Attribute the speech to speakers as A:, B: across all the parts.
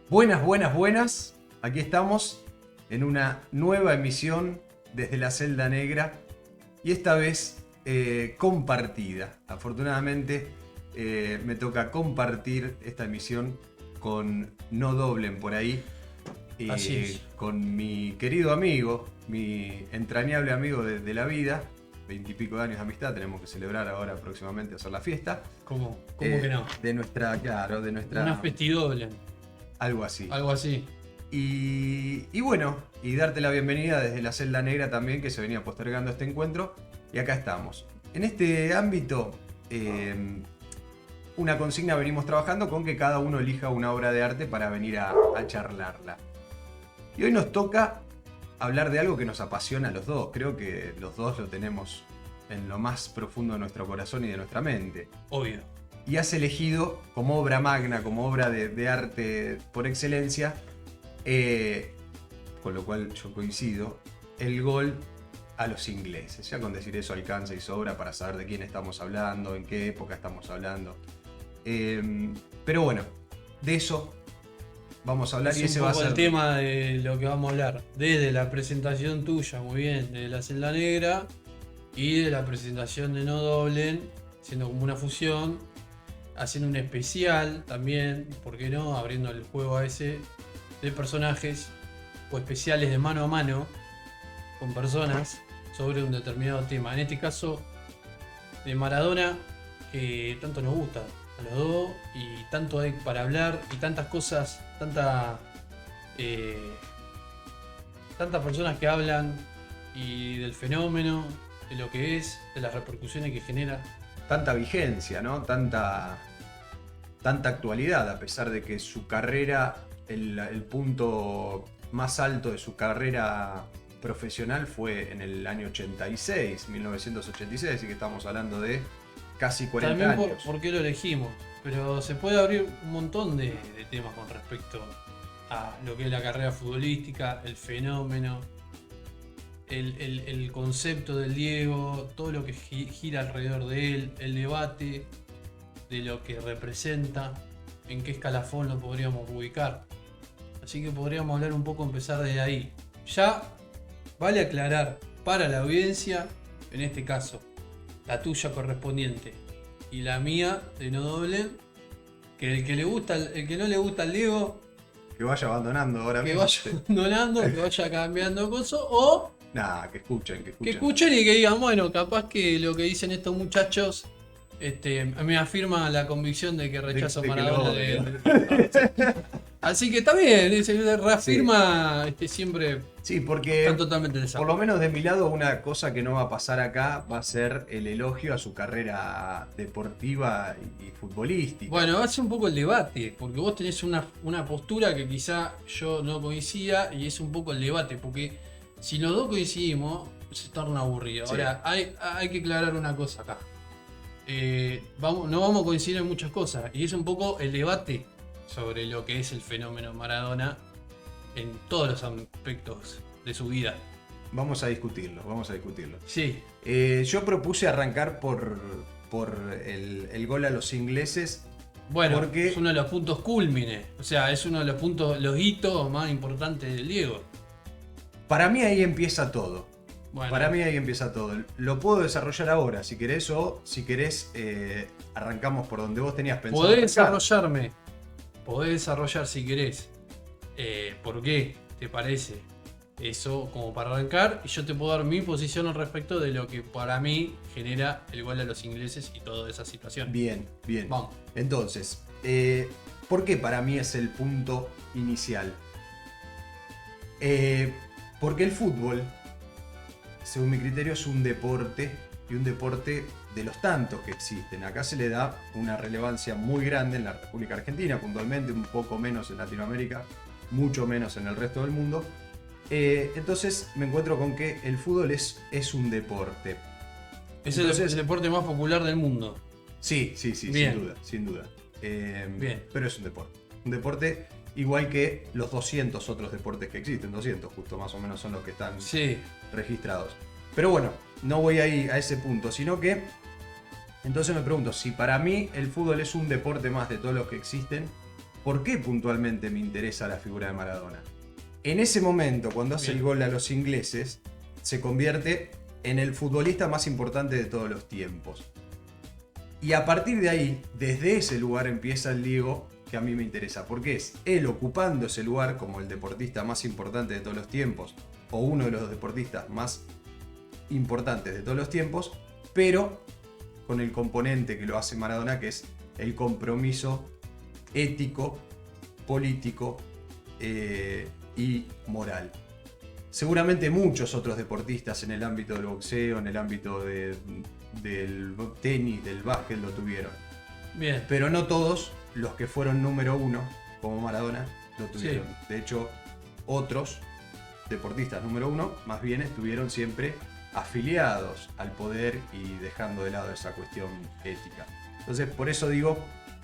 A: Buenas, buenas, buenas. Aquí estamos en una nueva emisión desde la Celda Negra y esta vez compartida. Afortunadamente me toca compartir esta emisión con No Doblen por ahí,
B: Así es.
A: con mi querido amigo, mi entrañable amigo de la vida. 20 y pico de años de amistad, tenemos que celebrar ahora próximamente, hacer la fiesta.
B: ¿Cómo que no?
A: De nuestra, claro, de nuestra...
B: Una festidoble,
A: Algo así.
B: algo así.
A: Y bueno, y darte la bienvenida desde la Celda Negra también, que se venía postergando este encuentro. Y acá estamos. En este ámbito, una consigna venimos trabajando con que cada uno elija una obra de arte para venir a charlarla. Y hoy nos toca hablar de algo que nos apasiona a los dos. Creo que los dos lo tenemos en lo más profundo de nuestro corazón y de nuestra mente.
B: Obvio.
A: Y has elegido como obra magna, como obra de arte por excelencia, con lo cual yo coincido, el gol a los ingleses. Ya con decir eso alcanza y sobra para saber de quién estamos hablando, en qué época estamos hablando. Pero bueno, de eso vamos a hablar
B: Es
A: y
B: un
A: ese va a
B: poco
A: ser
B: el tema de lo que vamos a hablar. Desde la presentación tuya, muy bien, de la Celda Negra, y de la presentación de No Doblen, siendo como una fusión, haciendo un especial también, ¿por qué no? Abriendo el juego a ese de personajes o especiales de mano a mano con personas sobre un determinado tema. En este caso, de Maradona, que tanto nos gusta a los dos, y tanto hay para hablar, y tantas cosas, tantas personas que hablan, y del fenómeno, de lo que es, de las repercusiones que genera.
A: tanta vigencia, ¿no? Tanta actualidad, a pesar de que su carrera, el punto más alto de su carrera profesional fue en el año 86, 1986, así que estamos hablando de casi 40
B: También
A: años.
B: por qué lo elegimos, pero se puede abrir un montón de temas con respecto a lo que es la carrera futbolística, el fenómeno, el concepto del Diego, todo lo que gira alrededor de él, el debate de lo que representa, en qué escalafón lo podríamos ubicar. Así que podríamos hablar un poco, empezar de ahí. Ya vale aclarar para la audiencia, en este caso, la tuya correspondiente y la mía de No Doblen, que el que no le gusta el Diego,
A: Que vaya abandonando ahora
B: que
A: mismo.
B: vaya donando, que vaya cambiando cosas, o
A: Nada, que escuchen, que
B: que
A: escuchen.
B: escuchen y que digan, bueno, capaz que lo que dicen estos muchachos me afirma la convicción de que rechazo
A: de que
B: Maradona.
A: lo
B: Así que está bien, se reafirma siempre.
A: Sí, porque
B: Están totalmente de
A: por lo menos de mi lado una cosa que no va a pasar acá va a ser el elogio a su carrera deportiva y futbolística.
B: Bueno, va a ser un poco el debate, porque vos tenés una postura que quizá yo no coincida, y es un poco el debate, porque si los dos coincidimos, se torna aburrido.
A: Sí.
B: Ahora, hay que aclarar una cosa acá. No vamos a coincidir en muchas cosas, y es un poco el debate sobre lo que es el fenómeno Maradona en todos los aspectos de su vida.
A: Vamos a discutirlo, vamos a discutirlo.
B: Sí,
A: Yo propuse arrancar por el gol a los ingleses.
B: bueno,
A: Porque-
B: es uno de los puntos cúlmines, o sea, es uno de los puntos, los hitos más importantes del Diego.
A: Para mí ahí empieza todo.
B: Bueno,
A: Para mí ahí empieza todo. Lo puedo desarrollar ahora, si querés, o si querés, arrancamos por donde vos tenías pensado.
B: podés desarrollar si querés. ¿Por qué te parece eso como para arrancar? Y yo te puedo dar mi posición al respecto de lo que para mí genera el gol a los ingleses y toda esa situación.
A: Bien, bien.
B: Vamos.
A: Entonces, ¿por qué para mí es el punto inicial? Porque el fútbol, según mi criterio, es un deporte, y un deporte de los tantos que existen. Acá se le da una relevancia muy grande en la República Argentina, puntualmente, un poco menos en Latinoamérica, mucho menos en el resto del mundo. Entonces me encuentro con que el fútbol es un deporte.
B: Es
A: Entonces-
B: el deporte más popular del mundo.
A: Sí,
B: Bien.
A: sin duda.
B: Bien.
A: Pero es un deporte. Un deporte igual que los 200 otros deportes que existen. 200 justo más o menos son los que están
B: Sí,
A: registrados. Pero bueno, no voy ahí a ese punto, sino que entonces me pregunto, si para mí el fútbol es un deporte más de todos los que existen, ¿Por qué puntualmente me interesa la figura de Maradona? En ese momento, cuando hace el gol a los ingleses, se convierte en el futbolista más importante de todos los tiempos. Y a partir de ahí, desde ese lugar empieza el Diego que a mí me interesa, porque es él ocupando ese lugar como el deportista más importante de todos los tiempos, o uno de los deportistas más importantes de todos los tiempos, pero con el componente que lo hace Maradona, que es el compromiso ético, político y moral. Seguramente muchos otros deportistas en el ámbito del boxeo, en el ámbito del tenis, del básquet lo tuvieron.
B: Bien.
A: Pero no todos los que fueron número uno, como Maradona, lo tuvieron. Sí. De hecho, otros deportistas número uno, más bien estuvieron siempre afiliados al poder y dejando de lado esa cuestión ética. Entonces, por eso digo,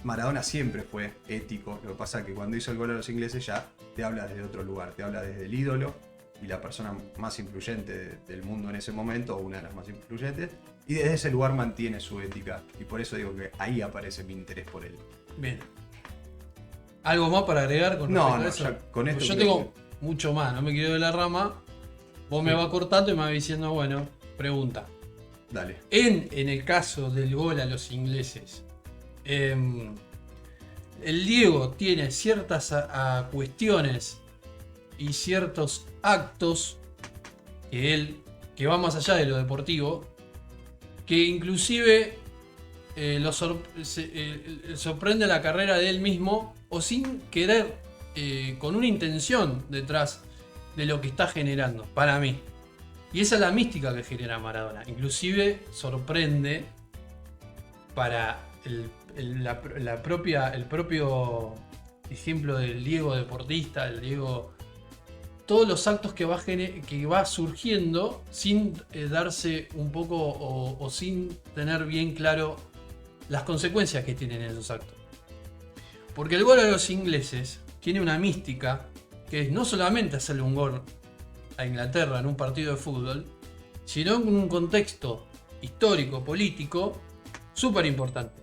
A: Maradona siempre fue ético. Lo que pasa es que cuando hizo el gol a los ingleses ya te habla desde otro lugar, te habla desde el ídolo y la persona más influyente del mundo en ese momento, o una de las más influyentes, y desde ese lugar mantiene su ética. Y por eso digo que ahí aparece mi interés por él.
B: Bien. ¿Algo más para agregar con respecto a eso?
A: Ya, con esto
B: yo tengo mucho más, no me quiero de la rama. Vos me vas cortando y me vas diciendo, bueno, pregunta.
A: Dale.
B: En el caso del gol a los ingleses, el Diego tiene ciertas cuestiones y ciertos actos que van más allá de lo deportivo, que inclusive sorprende la carrera de él mismo, o sin querer, con una intención detrás de lo que está generando, para mí. Y esa es la mística que genera Maradona. Inclusive sorprende para el propio ejemplo del Diego deportista, el Diego, todos los actos que va surgiendo sin darse un poco o sin tener bien claro las consecuencias que tienen esos actos. Porque el gol a los ingleses tiene una mística que es no solamente hacerle un gol a Inglaterra en un partido de fútbol, sino en un contexto histórico, político, súper importante.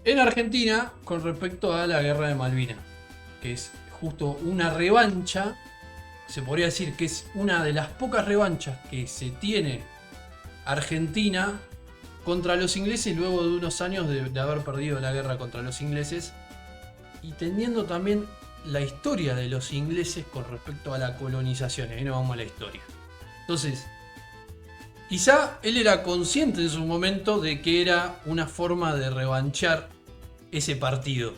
B: En Argentina, con respecto a la guerra de Malvinas, que es justo una revancha, se podría decir que es una de las pocas revanchas que se tiene Argentina contra los ingleses luego de unos años de haber perdido la guerra contra los ingleses, y teniendo también la historia de los ingleses con respecto a la colonización. Ahí nos vamos a la historia. Entonces, quizá él era consciente en su momento de que era una forma de revanchar ese partido.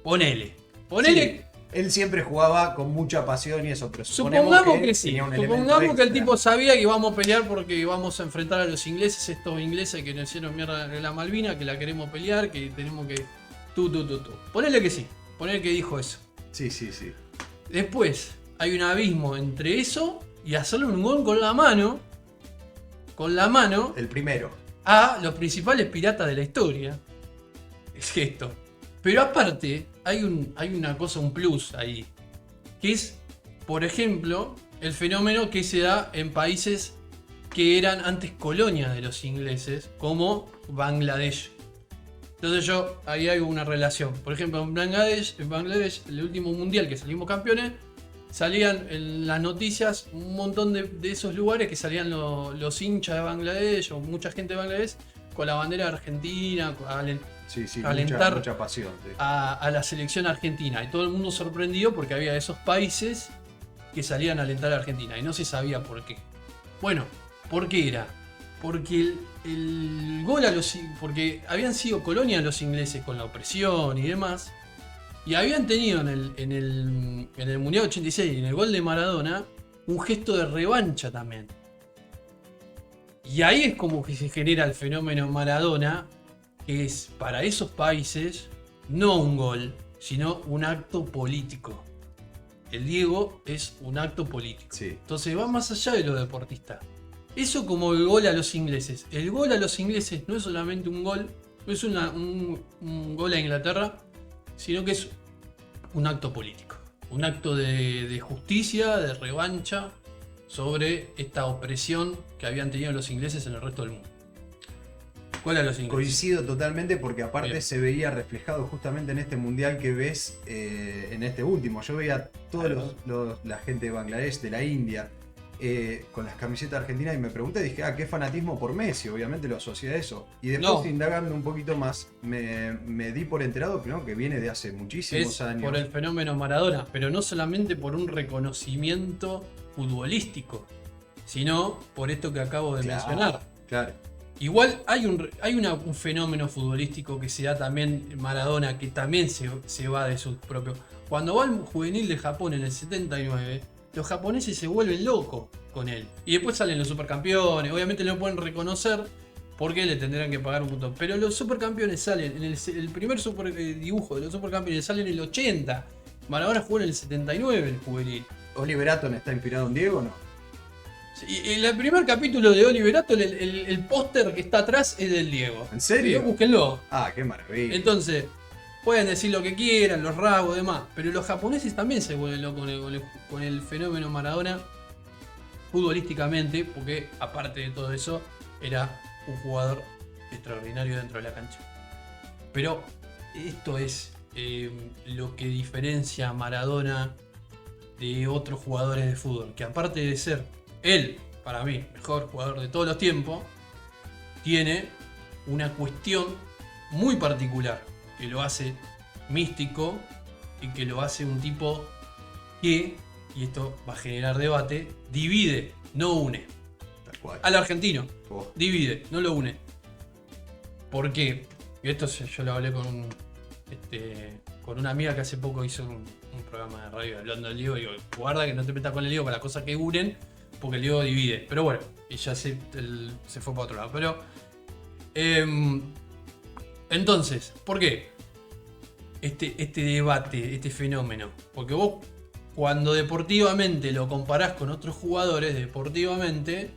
B: Ponele.
A: Sí, él siempre jugaba con mucha pasión y eso, pero
B: supongamos que sí. Supongamos que el tipo sabía que íbamos a pelear porque íbamos a enfrentar a los ingleses, estos ingleses que nos hicieron mierda en la Malvina, que la queremos pelear, que tenemos que... Ponele que sí. Ponele que dijo eso.
A: Sí.
B: Después hay un abismo entre eso y hacerle un gol con la mano.
A: El primero.
B: A los principales piratas de la historia. Es esto. Pero aparte, hay una cosa, un plus ahí. Que es, por ejemplo, el fenómeno que se da en países que eran antes colonias de los ingleses, como Bangladesh. Entonces ahí hay una relación. Por ejemplo, en Bangladesh, el último mundial que salimos campeones, salían en las noticias un montón de esos lugares que salían los hinchas de Bangladesh o mucha gente de Bangladesh con la bandera argentina, alentar
A: mucha pasión, sí.
B: a la selección argentina. Y todo el mundo sorprendido porque había esos países que salían a alentar a Argentina y no se sabía por qué. Bueno, ¿por qué era? Porque el gol porque habían sido colonia los ingleses con la opresión y demás, y habían tenido en el Mundial 86 y en el gol de Maradona un gesto de revancha también. Y ahí es como que se genera el fenómeno Maradona, que es para esos países no un gol, sino un acto político. El Diego es un acto político.
A: Sí.
B: Entonces va más allá de lo deportista. Eso como el gol a los ingleses. El gol a los ingleses no es solamente un gol, no es un gol a Inglaterra, sino que es un acto político. Un acto de justicia, de revancha sobre esta opresión que habían tenido los ingleses en el resto del mundo. ¿Cuál a los ingleses?
A: Coincido totalmente porque aparte
B: Bien.
A: se veía reflejado justamente en este mundial que ves en este último. Yo veía todos la gente de Bangladesh, de la India, con las camisetas argentinas y me pregunté, dije, qué fanatismo por Messi, obviamente lo asocié a eso. Y después
B: No.
A: indagando un poquito más, me di por enterado que no, que viene de hace muchísimos
B: Es
A: años.
B: por el fenómeno Maradona, pero no solamente por un reconocimiento futbolístico, sino por esto que acabo de mencionar.
A: Claro.
B: Igual hay un fenómeno futbolístico que se da también en Maradona, que también se va de sus propios. Cuando va al juvenil de Japón en el 79, los japoneses se vuelven locos con él. Y después salen los supercampeones, obviamente no lo pueden reconocer porque le tendrán que pagar un montón. Pero los supercampeones salen, el primer dibujo de los supercampeones sale en el 80. Maradona jugó en el 79 el juvenil.
A: ¿Oliver Atom está inspirado en Diego o no?
B: Y en el primer capítulo de Oliver Atom, el póster que está atrás es del Diego.
A: ¿En serio?
B: Búsquenlo.
A: Qué maravilla.
B: Entonces, pueden decir lo que quieran, los rasgos y demás, pero los japoneses también se vuelven locos con el fenómeno Maradona futbolísticamente, porque aparte de todo eso, era un jugador extraordinario dentro de la cancha. Pero esto es lo que diferencia a Maradona de otros jugadores de fútbol, que aparte de ser él, para mí, mejor jugador de todos los tiempos, tiene una cuestión muy particular que lo hace místico y que lo hace un tipo que, y esto va a generar debate, divide, no une.
A: Tal cual.
B: Al argentino,
A: Oh.
B: divide, no lo une. ¿Por qué? Y esto yo lo hablé con una amiga que hace poco hizo un programa de radio hablando del Diego. Digo, guarda que no te metas con el Diego para las cosas que unen, porque el Diego divide. Pero bueno, y ya se fue para otro lado. Pero, entonces, ¿por qué este debate, este fenómeno? Porque vos, cuando deportivamente lo comparás con otros jugadores, deportivamente,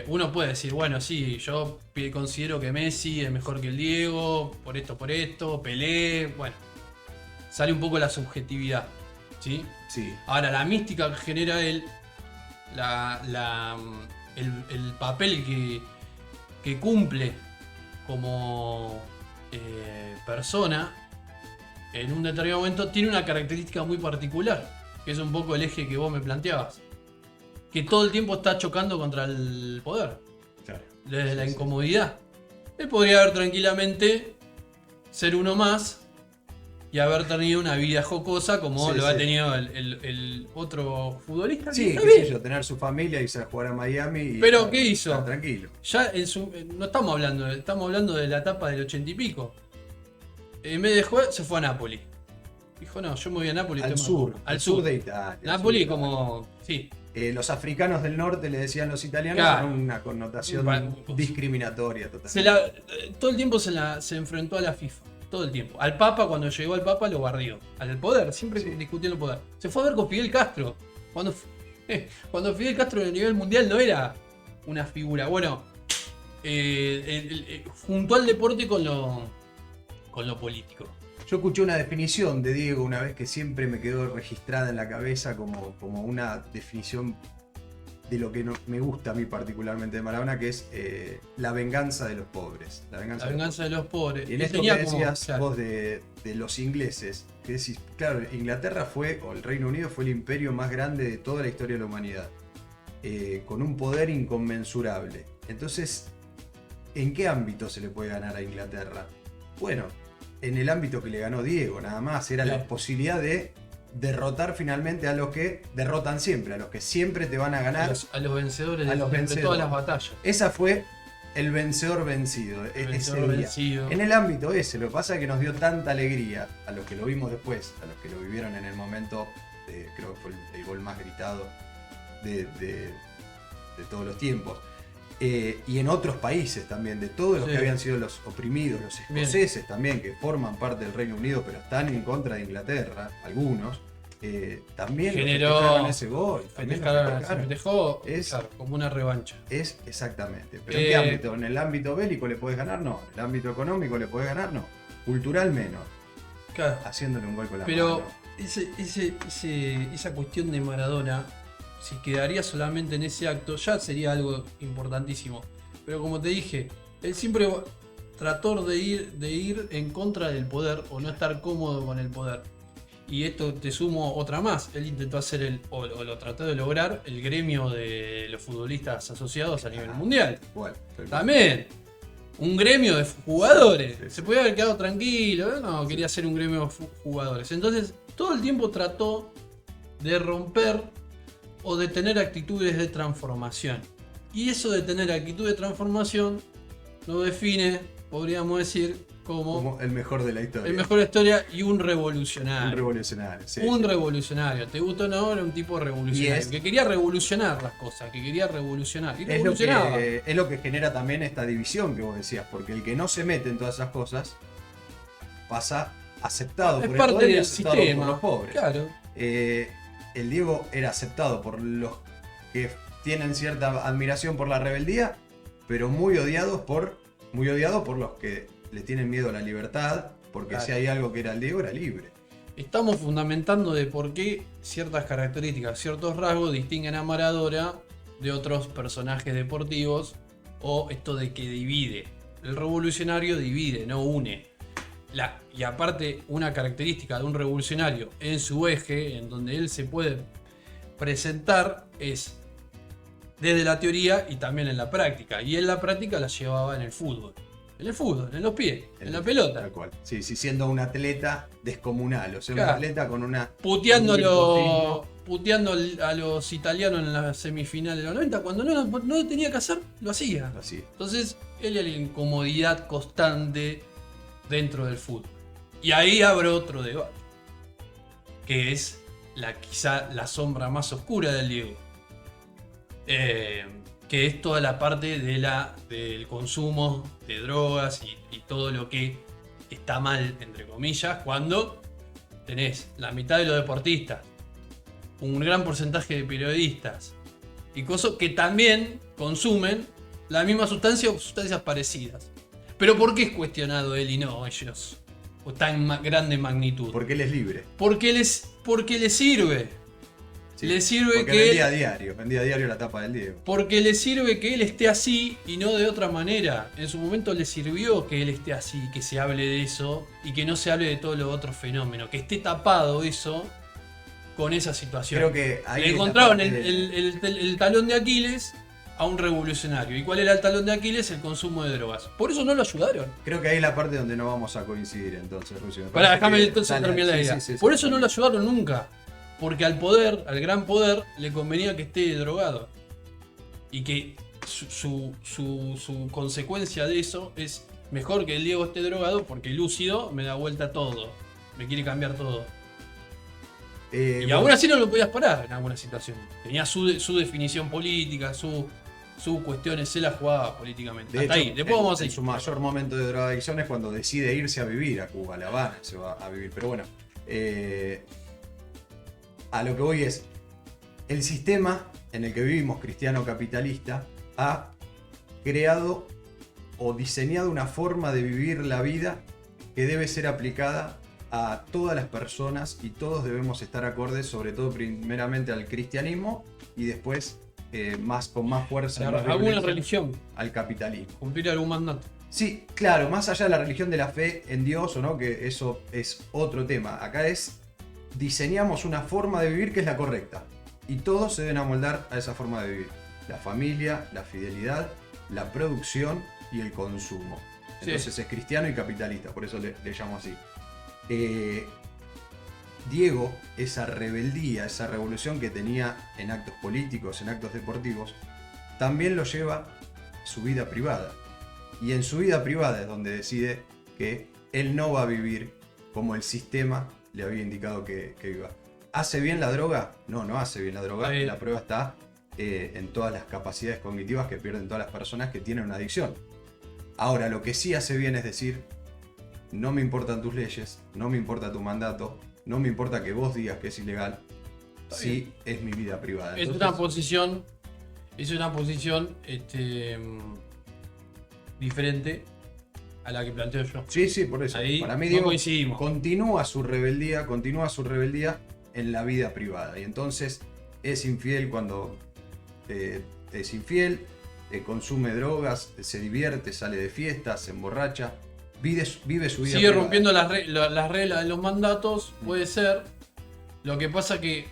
B: uno puede decir, bueno, sí, yo considero que Messi es mejor que el Diego, por esto, Pelé, bueno, sale un poco la subjetividad, ¿sí?
A: Sí.
B: Ahora, la mística que genera él, el papel que cumple como persona, en un determinado momento tiene una característica muy particular, que es un poco el eje que vos me planteabas, que todo el tiempo está chocando contra el poder,
A: Claro.
B: desde la incomodidad. Él podría haber tranquilamente ser uno más y haber tenido una vida jocosa como
A: Sí,
B: lo ha
A: sí.
B: tenido el otro futbolista. que
A: Sí,
B: está
A: qué
B: bien.
A: sé yo, tener su familia, irse a jugar a Miami y
B: Pero,
A: estar-
B: ¿qué hizo?
A: estar tranquilo.
B: Ya no estamos hablando de la etapa del 80 y pico. En vez de jugar, se fue a Nápoli. Dijo, no, yo me voy a Nápoli.
A: Al
B: estoy
A: sur,
B: más cómodo. Al sur.
A: de Italia.
B: Nápoli
A: al sur de
B: como... Sí.
A: Italia. Los africanos del norte le decían los italianos
B: Claro.
A: con una connotación
B: Bueno,
A: discriminatoria totalmente.
B: Todo el tiempo se enfrentó a la FIFA. Todo el tiempo. Al Papa, cuando llegó al Papa, lo barrió. Al poder, siempre
A: Sí.
B: discutiendo el poder. Se fue a ver con Fidel Castro. Cuando Fidel Castro en el nivel mundial no era una figura. Bueno, juntó al deporte con lo político.
A: Yo escuché una definición de Diego una vez que siempre me quedó registrada en la cabeza como una definición de lo que me gusta a mí particularmente de Maradona, que es la venganza de los pobres. La
B: La
A: venganza,
B: venganza de los pobres.
A: Y en
B: Él
A: esto
B: tenía
A: que
B: como-
A: decías
B: claro.
A: vos de los ingleses, que decís, claro, Inglaterra o el Reino Unido fue el imperio más grande de toda la historia de la humanidad, con un poder inconmensurable. Entonces, ¿en qué ámbito se le puede ganar a Inglaterra? Bueno, en el ámbito que le ganó Diego, nada más, era
B: Sí.
A: la posibilidad de derrotar finalmente a los que derrotan siempre, a los que siempre te van a ganar.
B: A los vencedores
A: A los
B: de
A: vencedores.
B: todas las batallas.
A: Esa fue el vencedor vencido.
B: El
A: ese
B: vencedor
A: día.
B: vencido.
A: En el ámbito ese, lo que pasa es que nos dio tanta alegría a los que lo vimos después, a los que lo vivieron en el momento, creo que fue el gol más gritado de todos los tiempos. Y en otros países también, de todos los
B: Sí.
A: que habían sido los oprimidos, los
B: Bien.
A: escoceses también, que forman parte del Reino Unido, pero están en contra de Inglaterra, algunos, también
B: Generó-
A: festejaron ese gol. También lo
B: Se
A: festejaron.
B: festejó
A: Es-
B: claro, como una revancha.
A: Es exactamente. ¿Pero en qué ámbito? ¿En el ámbito bélico le podés ganar? No. ¿En el ámbito económico le podés ganar? No. Cultural menos.
B: Claro.
A: Haciéndole un gol con la
B: Pero
A: mano.
B: esa cuestión de Maradona, si quedaría solamente en ese acto, ya sería algo importantísimo. Pero como te dije, Él siempre trató de ir en contra del poder o no estar cómodo con el poder. Y esto te sumo otra más. Él intentó hacer o lo trató de lograr el gremio de los futbolistas asociados a nivel mundial.
A: Bueno,
B: También. Un gremio de jugadores.
A: Sí.
B: Se podía haber quedado tranquilo. No, quería hacer un gremio de jugadores. Entonces, todo el tiempo trató de romper o de tener actitudes de transformación. Y eso de tener actitud de transformación lo define, podríamos decir, como
A: el mejor de la historia.
B: el mejor de la historia y un revolucionario.
A: Un revolucionario, sí.
B: Un revolucionario. ¿Te gustó o no? Era un tipo revolucionario. Que quería revolucionar las cosas, que quería revolucionar. Y revolucionaba.
A: Es lo que genera también esta división que vos decías, porque el que no se mete en todas esas cosas pasa aceptado
B: Es
A: por
B: parte
A: el poder y
B: del
A: aceptado
B: sistema.
A: por los pobres.
B: Claro.
A: El Diego era aceptado por los que tienen cierta admiración por la rebeldía, pero muy odiado por los que le tienen miedo a la libertad, porque
B: Claro.
A: si hay algo que era el Diego, era libre.
B: Estamos fundamentando de por qué ciertas características, ciertos rasgos distinguen a Maradona de otros personajes deportivos, o esto de que divide. El revolucionario divide, no une. Y aparte, una característica de un revolucionario en su eje, en donde él se puede presentar, es desde la teoría y también en la práctica. Y en la práctica la llevaba en el fútbol. En el fútbol, en los pies, en la pelota.
A: Tal cual. Sí, siendo un atleta descomunal, o sea,
B: Claro.
A: un atleta con una...
B: Puteando
A: un virtuosismo.
B: a los italianos en la semifinal de los 90, cuando no lo tenía que hacer, lo hacía.
A: Así.
B: Entonces, él era la incomodidad constante dentro del fútbol. Y ahí abre otro debate, que es quizá la sombra más oscura del Diego. Que es toda la parte del consumo de drogas y todo lo que está mal, entre comillas, cuando tenés la mitad de los deportistas, un gran porcentaje de periodistas y cosas que también consumen la misma sustancia o sustancias parecidas. Pero ¿por qué es cuestionado él y no ellos? O tan grande magnitud.
A: Porque él es libre.
B: Porque le sirve.
A: Sí,
B: Le sirve
A: porque
B: que
A: vendía a diario la tapa del Diego.
B: Porque le sirve que él esté así y no de otra manera. En su momento le sirvió que él esté así, que se hable de eso y que no se hable de todos los otros fenómenos. Que esté tapado eso con esa situación.
A: Creo que ahí
B: le
A: esta
B: encontraban
A: parte
B: el talón de Aquiles a un revolucionario. ¿Y cuál era el talón de Aquiles? El consumo de drogas. Por eso no lo ayudaron.
A: Creo que ahí es la parte donde no vamos a coincidir entonces, Lucio.
B: Pará, déjame entonces terminar la idea.
A: Sí,
B: Por eso no lo ayudaron nunca. Porque al gran poder, le convenía que esté drogado. Y que su consecuencia de eso es mejor que el Diego esté drogado porque lúcido me da vuelta todo. Me quiere cambiar todo. Y
A: bueno,
B: aún así no lo podías parar en alguna situación. Tenía su definición política, sus cuestiones, se la jugaba políticamente.
A: de
B: Hasta
A: hecho,
B: ahí. Después vamos a
A: en
B: ir.
A: su mayor momento de drogadicción es cuando decide irse a vivir a Cuba, a La Habana, se va a vivir. Pero bueno, a lo que voy es, el sistema en el que vivimos, cristiano capitalista, ha creado o diseñado una forma de vivir la vida que debe ser aplicada a todas las personas y todos debemos estar acordes, sobre todo primeramente al cristianismo y después con más fuerza en la
B: Alguna
A: violencia,
B: religión,
A: al capitalismo.
B: cumplir algún mandato.
A: Sí, claro, más allá de la religión de la fe en Dios o no, que eso es otro tema. Acá diseñamos una forma de vivir que es la correcta. Y todos se deben amoldar a esa forma de vivir. La familia, la fidelidad, la producción y el consumo.
B: Sí.
A: Entonces es cristiano y capitalista, por eso le llamo así. Diego, esa rebeldía, esa revolución que tenía en actos políticos, en actos deportivos, también lo lleva a su vida privada. Y en su vida privada es donde decide que él no va a vivir como el sistema le había indicado que iba. ¿Hace bien la droga? No, no hace bien la droga. La prueba está en todas las capacidades cognitivas que pierden todas las personas que tienen una adicción. Ahora, lo que sí hace bien es decir, no me importan tus leyes, no me importa tu mandato, no me importa que vos digas que es ilegal, sí es mi vida privada.
B: Es
A: Entonces,
B: una posición diferente a la que planteo yo.
A: sí, por eso.
B: Ahí
A: Para mí
B: no
A: Diego
B: coincidimos.
A: continúa su rebeldía en la vida privada. Y entonces es infiel cuando es infiel, consume drogas, se divierte, sale de fiesta, se emborracha, vive su vida
B: Sigue
A: privada.
B: rompiendo las reglas de los mandatos, puede ser. Lo que pasa que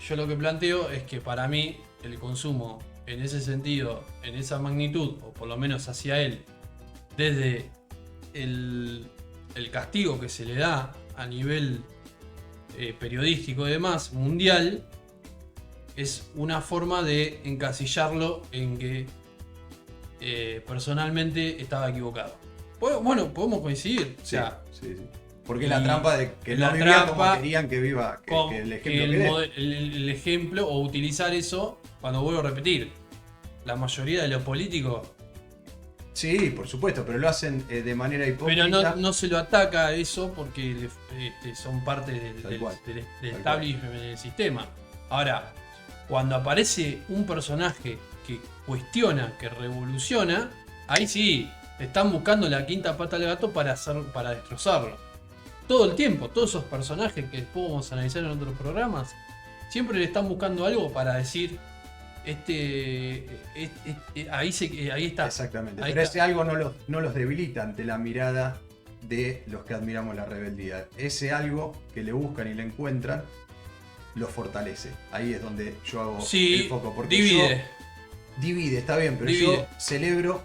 B: yo lo que planteo es que para mí el consumo en ese sentido, en esa magnitud, o por lo menos hacia él, desde el castigo que se le da a nivel periodístico y demás, mundial, es una forma de encasillarlo en que personalmente estaba equivocado. Bueno, podemos coincidir.
A: Sí,
B: O sea,
A: sí. Porque la trampa de que
B: la
A: no vivía como
B: trampa
A: querían que viva, que el ejemplo
B: el,
A: que dé.
B: el ejemplo, o utilizar eso, cuando vuelvo a repetir, la mayoría de los políticos,
A: Sí, por supuesto, pero lo hacen de manera hipócrita.
B: pero no se lo ataca a eso porque son parte
A: Tal
B: del
A: cual.
B: establishment del sistema. Ahora, cuando aparece un personaje que cuestiona, que revoluciona, ahí sí, están buscando la quinta pata del gato para destrozarlo. Todo el tiempo, todos esos personajes que después vamos a analizar en otros programas, siempre le están buscando algo para decir, ahí está.
A: Exactamente.
B: Ahí
A: Pero
B: está.
A: ese algo no los debilita ante la mirada de los que admiramos la rebeldía. Ese algo que le buscan y le encuentran los fortalece. Ahí es donde yo hago
B: Sí,
A: el foco. Porque
B: divide.
A: Divide, está bien, pero
B: Divide.
A: yo celebro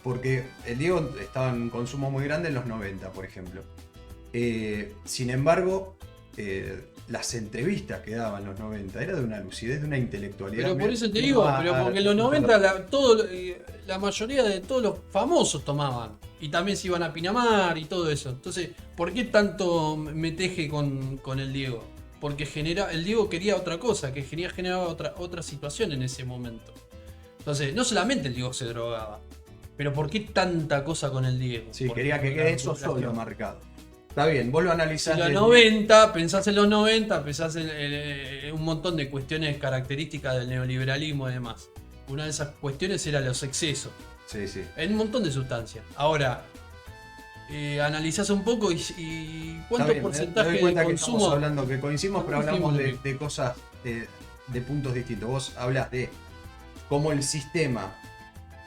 A: porque el Diego estaba en un consumo muy grande en los 90, por ejemplo. Sin embargo, las entrevistas que daba en los 90 era de una lucidez, de una intelectualidad.
B: Pero por
A: Mira,
B: eso te digo,
A: no,
B: pero porque en los 90 la mayoría de todos los famosos tomaban. Y también se iban a Pinamar y todo eso. Entonces, ¿por qué tanto me teje con el Diego? Porque el Diego quería otra cosa, que generaba otra situación en ese momento. Entonces, no solamente el Diego se drogaba, pero ¿por qué tanta cosa con el Diego?
A: Sí,
B: Porque
A: quería que
B: la
A: quede eso
B: población.
A: solo marcado. Está bien, vos lo analizás.
B: En los
A: desde-
B: 90, pensás en los 90, pensás en un montón de cuestiones características del neoliberalismo y demás. Una de esas cuestiones era los excesos,
A: Sí, sí.
B: en un montón de sustancias. Ahora, analizás un poco y cuánto
A: Está bien,
B: porcentaje
A: me doy
B: de
A: cuenta que estamos
B: consumo.
A: hablando que coincidimos, pero
B: Coincidimos
A: hablamos
B: en lo
A: de cosas, de puntos distintos. Vos hablas de cómo el sistema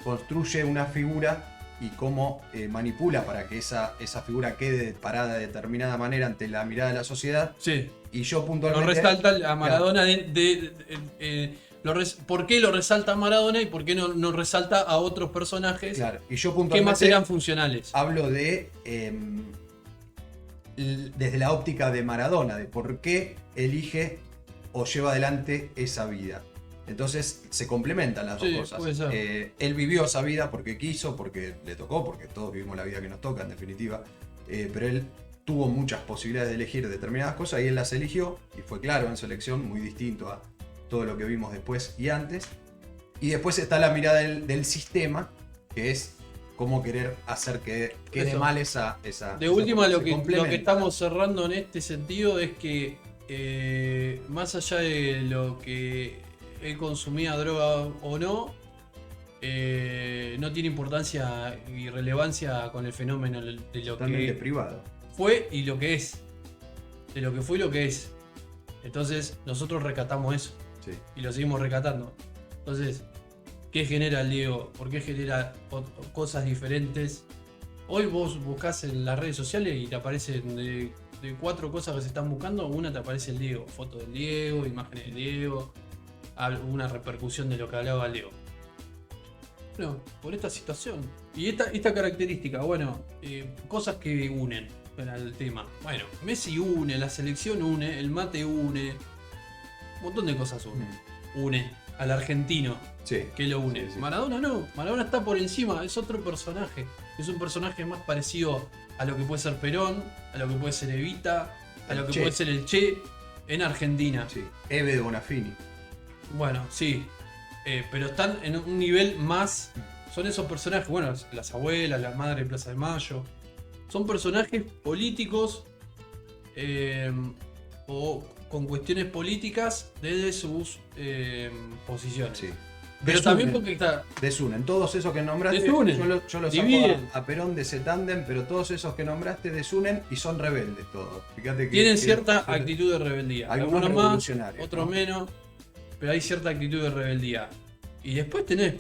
A: construye una figura y cómo manipula para que esa figura quede parada de determinada manera ante la mirada de la sociedad.
B: Sí,
A: Y yo
B: lo
A: puntualmente...
B: resalta a Maradona ¿por qué lo resalta a Maradona y por qué no resalta a otros personajes
A: Claro, y yo
B: que
A: puntualmente
B: más eran funcionales?
A: hablo de... desde la óptica de Maradona, de por qué elige o lleva adelante esa vida. Entonces se complementan las dos
B: Sí,
A: cosas.
B: puede ser.
A: Él vivió esa vida porque quiso, porque le tocó, porque todos vivimos la vida que nos toca en definitiva. Pero él tuvo muchas posibilidades de elegir determinadas cosas y él las eligió y fue claro en su elección, muy distinto a todo lo que vimos después y antes. Y después está la mirada del sistema, que es cómo querer hacer que quede
B: Eso.
A: mal esa
B: De última,
A: se
B: lo que
A: complementa.
B: estamos cerrando en este sentido es que más allá de lo que él consumía droga o no, no tiene importancia y relevancia con el fenómeno de lo
A: Totalmente
B: que
A: privado.
B: fue y lo que es. De lo que fue y lo que es. Entonces, nosotros rescatamos eso
A: Sí.
B: y lo seguimos rescatando. Entonces, ¿qué genera el Diego? ¿Por qué genera cosas diferentes? Hoy vos buscás en las redes sociales y te aparecen de 4 cosas que se están buscando, una te aparece el Diego, fotos del Diego, imágenes del Diego, alguna repercusión de lo que hablaba el Diego. Bueno, por esta situación y esta característica, bueno, cosas que unen para el tema. Bueno, Messi une, la selección une, el mate une, un montón de cosas une. Une al argentino,
A: Sí.
B: que lo une.
A: Sí, sí.
B: Maradona no, Maradona está por encima, es otro personaje. Es un personaje más parecido a lo que puede ser Perón, a lo que puede ser Evita, a
A: El
B: lo que
A: Che.
B: puede ser el Che en Argentina.
A: Sí. Eve de Bonafini.
B: Bueno, sí, pero están en un nivel más. Son esos personajes, bueno, las abuelas, la madre de Plaza de Mayo. Son personajes políticos o con cuestiones políticas desde sus posiciones.
A: Sí.
B: Pero
A: Desunen,
B: también porque está.
A: desunen. Todos esos que nombraste,
B: Desunen.
A: yo los
B: Dividen.
A: saco a Perón de ese tándem, pero todos esos que nombraste desunen y son rebeldes todos. Fíjate que
B: Tienen
A: que-
B: cierta
A: que-
B: actitud de rebeldía.
A: algunos
B: Algunos más,
A: revolucionarios,
B: otros
A: ¿no?
B: menos, pero hay cierta actitud de rebeldía. Y después tenés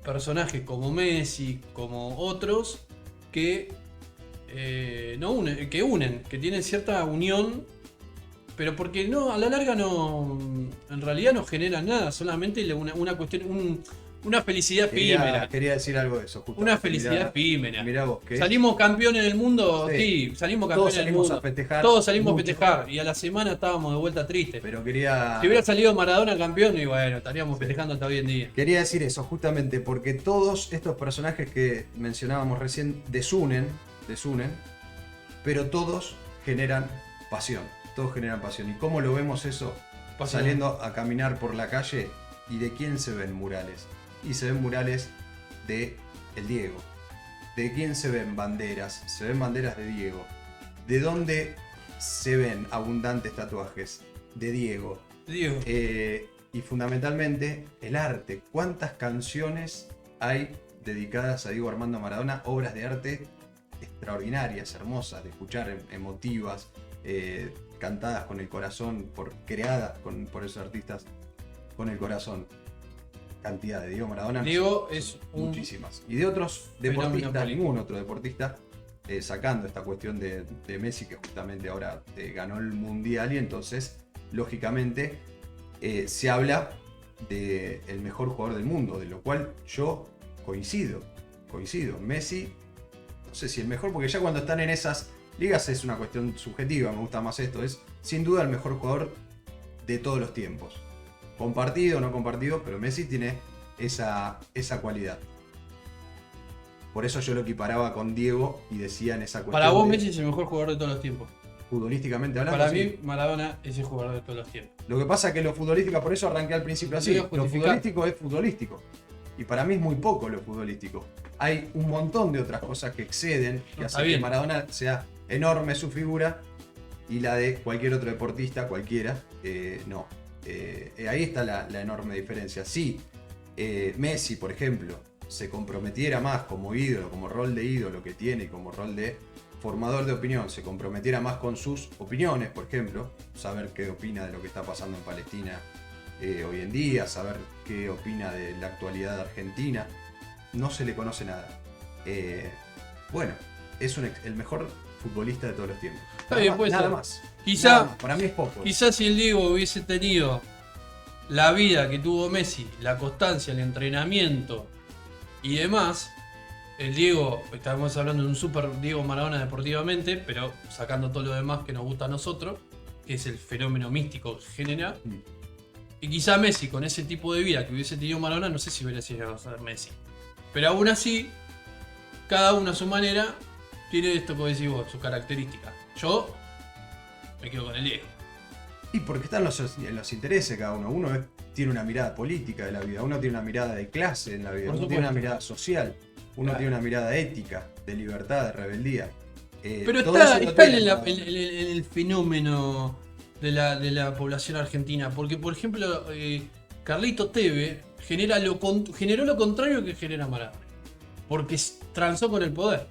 B: personajes como Messi, como otros, que no unen, que tienen cierta unión, pero porque no, a la larga no, en realidad no generan nada, solamente una cuestión, una felicidad efímera.
A: Quería decir algo de eso, justo.
B: Una felicidad efímera.
A: Mirá vos, que
B: salimos campeones del mundo,
A: Sí.
B: sí, salimos
A: Todos
B: campeones del
A: salimos
B: mundo.
A: a festejar.
B: Todos salimos
A: mucho,
B: a festejar y a la semana estábamos de vuelta tristes.
A: Pero quería.
B: Si hubiera salido Maradona campeón, y bueno, estaríamos
A: Sí.
B: festejando hasta hoy en día.
A: Quería decir eso, justamente porque todos estos personajes que mencionábamos recién desunen, pero todos generan pasión. Todos generan pasión. ¿Y cómo lo vemos eso?
B: Pasión.
A: Saliendo a caminar por la calle. ¿Y de quién se ven murales? Y se ven murales de el Diego. ¿De quién se ven banderas? Se ven banderas de Diego. ¿De dónde se ven abundantes tatuajes? De Diego.
B: Diego.
A: Y fundamentalmente el arte. ¿Cuántas canciones hay dedicadas a Diego Armando Maradona? Obras de arte extraordinarias, hermosas, de escuchar, emotivas, cantadas con el corazón, creadas por esos artistas con el corazón. Cantidad de Diego Maradona.
B: Diego es
A: muchísimas. Y de otros
B: fenómeno
A: deportistas,
B: político.
A: ningún otro deportista, sacando esta cuestión de Messi, que justamente ahora ganó el Mundial, y entonces, lógicamente, se habla del mejor jugador del mundo, de lo cual yo coincido. Messi, no sé si el mejor, porque ya cuando están en esas ligas es una cuestión subjetiva, me gusta más esto, es sin duda el mejor jugador de todos los tiempos. Compartido o no compartido, pero Messi tiene esa cualidad. Por eso yo lo equiparaba con Diego y decía en esa cuestión.
B: Para vos, Messi es el mejor jugador de todos los tiempos.
A: Futbolísticamente hablando.
B: Para
A: sí.
B: mí, Maradona es el jugador de todos los tiempos.
A: Lo que pasa es que lo futbolístico, por eso arranqué al principio así.
B: Lo
A: Lo futbolístico es futbolístico. Y para mí es muy poco lo futbolístico. Hay un montón de otras cosas que exceden, que hacen que Maradona sea enorme su figura, y la de cualquier otro deportista, cualquiera, no. Ahí está la enorme diferencia. Si Messi, por ejemplo, se comprometiera más como ídolo, como rol de ídolo que tiene, como rol de formador de opinión, se comprometiera más con sus opiniones, por ejemplo, saber qué opina de lo que está pasando en Palestina hoy en día, saber qué opina de la actualidad de Argentina, no se le conoce nada. Bueno, es el mejor futbolista de todos los tiempos. Nada más.
B: Quizá,
A: para mí es poco.
B: Quizás si el Diego hubiese tenido la vida que tuvo Messi, la constancia, el entrenamiento y demás, el Diego, estamos hablando de un super Diego Maradona deportivamente, pero sacando todo lo demás que nos gusta a nosotros, que es el fenómeno místico que genera. Y quizá Messi, con ese tipo de vida que hubiese tenido Maradona, no sé si hubiera llegado a ser Messi. Pero aún así, cada uno a su manera tiene esto que decís vos, sus características. Yo me quedo con el Diego.
A: Y porque están en los intereses cada uno. Uno tiene una mirada política de la vida, uno tiene una mirada de clase en la vida, uno tiene una mirada social, uno tiene una mirada ética, de libertad, de rebeldía.
B: Pero está en el fenómeno de la población argentina. Porque, por ejemplo, Carlito Teve generó lo contrario que genera Maradona. Porque transó con el poder.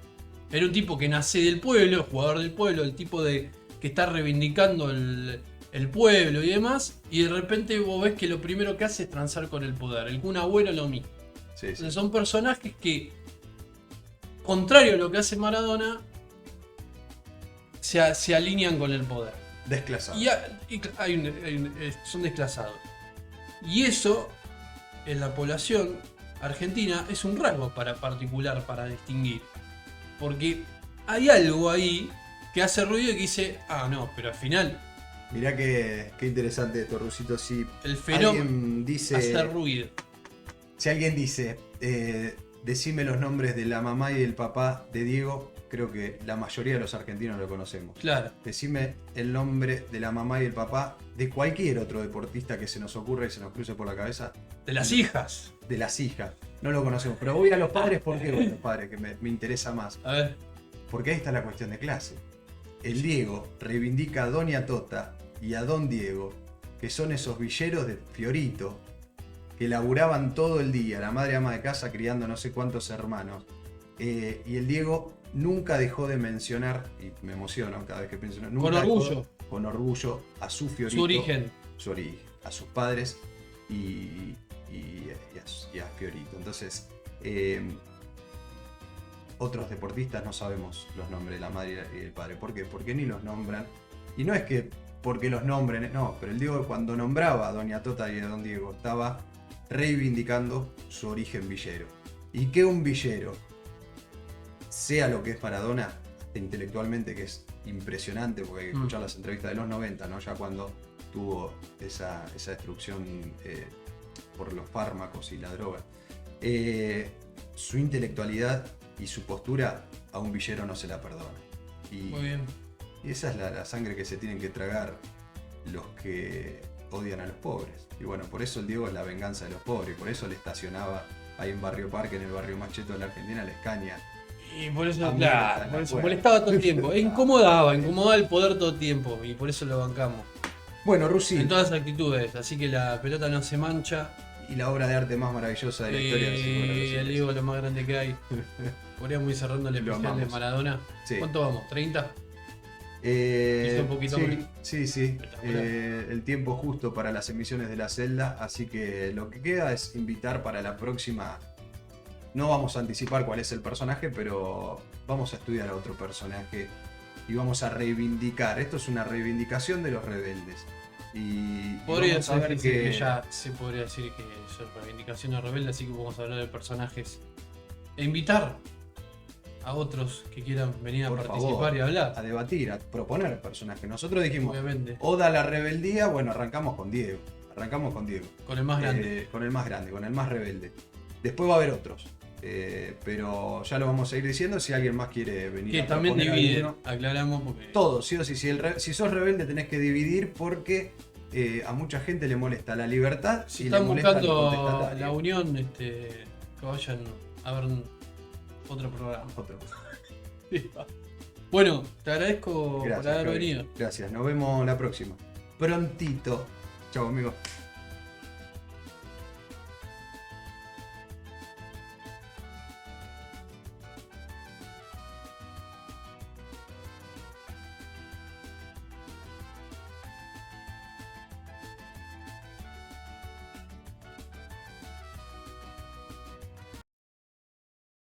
B: Era un tipo que nace del pueblo, jugador del pueblo, el tipo que está reivindicando el pueblo y demás. Y de repente vos ves que lo primero que hace es transar con el poder. El Kun Agüero lo mismo.
A: Sí.
B: Entonces son personajes que, contrario a lo que hace Maradona, se alinean con el poder.
A: Desclasados.
B: Son desclasados. Y eso, en la población argentina, es un rasgo particular para distinguir. Porque hay algo ahí que hace ruido y que dice, no, pero al final...
A: Mirá qué interesante esto, Rusito. Si
B: el fenómeno
A: alguien dice,
B: hace ruido.
A: Si alguien dice, decime los nombres de la mamá y el papá de Diego, creo que la mayoría de los argentinos lo conocemos.
B: Claro.
A: Decime el nombre de la mamá y el papá de cualquier otro deportista que se nos ocurra y se nos cruce por la cabeza.
B: De las hijas.
A: De las hijas. No lo conocemos. Pero voy a los padres, ¿por qué voy a los padres? Que me interesa más.
B: A ver.
A: Porque ahí está la cuestión de clase. El Diego reivindica a Doña Tota y a Don Diego, que son esos villeros de Fiorito, que laburaban todo el día, la madre ama de casa criando no sé cuántos hermanos. Y el Diego nunca dejó de mencionar, y me emociono cada vez que pienso, nunca
B: con orgullo.
A: Con orgullo a su Fiorito.
B: Su origen.
A: A sus padres y a Fiorito. Entonces, Otros deportistas no sabemos los nombres de la madre y el padre. ¿Por qué? Porque ni los nombran. Y no es que porque los nombren, no, pero el Diego cuando nombraba a Doña Tota y a Don Diego estaba reivindicando su origen villero. Y que un villero sea lo que es Maradona, intelectualmente, que es impresionante, porque hay que escuchar las entrevistas de los 90, ¿no? Ya cuando tuvo esa destrucción por los fármacos y la droga. Su intelectualidad y su postura a un villero no se la perdona.
B: Muy bien.
A: Y esa es la sangre que se tienen que tragar los que odian a los pobres. Y bueno, por eso el Diego es la venganza de los pobres, y por eso le estacionaba ahí en Barrio Parque, en el barrio más cheto de la Argentina, la Escaña.
B: Y por eso, claro, por eso molestaba todo el tiempo. Incomodaba el poder todo el tiempo, y por eso lo bancamos.
A: Bueno, Rusi.
B: En todas las actitudes, así que la pelota no se mancha.
A: Y la obra de arte más maravillosa de la historia.
B: Y el Diego lo más grande que hay. Podríamos ir cerrando el especial de Maradona.
A: Sí.
B: ¿Cuánto vamos? ¿30? ¿Quizá un poquito más?
A: Sí. El tiempo justo para las emisiones de La Celda. Así que lo que queda es invitar para la próxima. No vamos a anticipar cuál es el personaje, pero vamos a estudiar a otro personaje y vamos a reivindicar. Esto es una reivindicación de los rebeldes. Y
B: podría
A: vamos a ver
B: que ya se podría decir que son reivindicaciones rebeldes, así que vamos a hablar de personajes e invitar a otros que quieran venir a participar y hablar.
A: A debatir, a proponer personajes. Nosotros dijimos,
B: obviamente,
A: Oda a la rebeldía, bueno, arrancamos con Diego.
B: Con el más grande.
A: Con el más grande, con el más rebelde. Después va a haber otros. Pero ya lo vamos a ir diciendo si alguien más quiere venir.
B: Que también divide, aclaramos porque...
A: Todo, sí o sí. Si sos rebelde tenés que dividir porque a mucha gente le molesta la libertad.
B: Si
A: y
B: están
A: le molesta
B: buscando la unión, que vayan a ver otro programa. Bueno, te agradezco por haber venido.
A: Gracias, nos vemos la próxima. Prontito. Chau, amigos.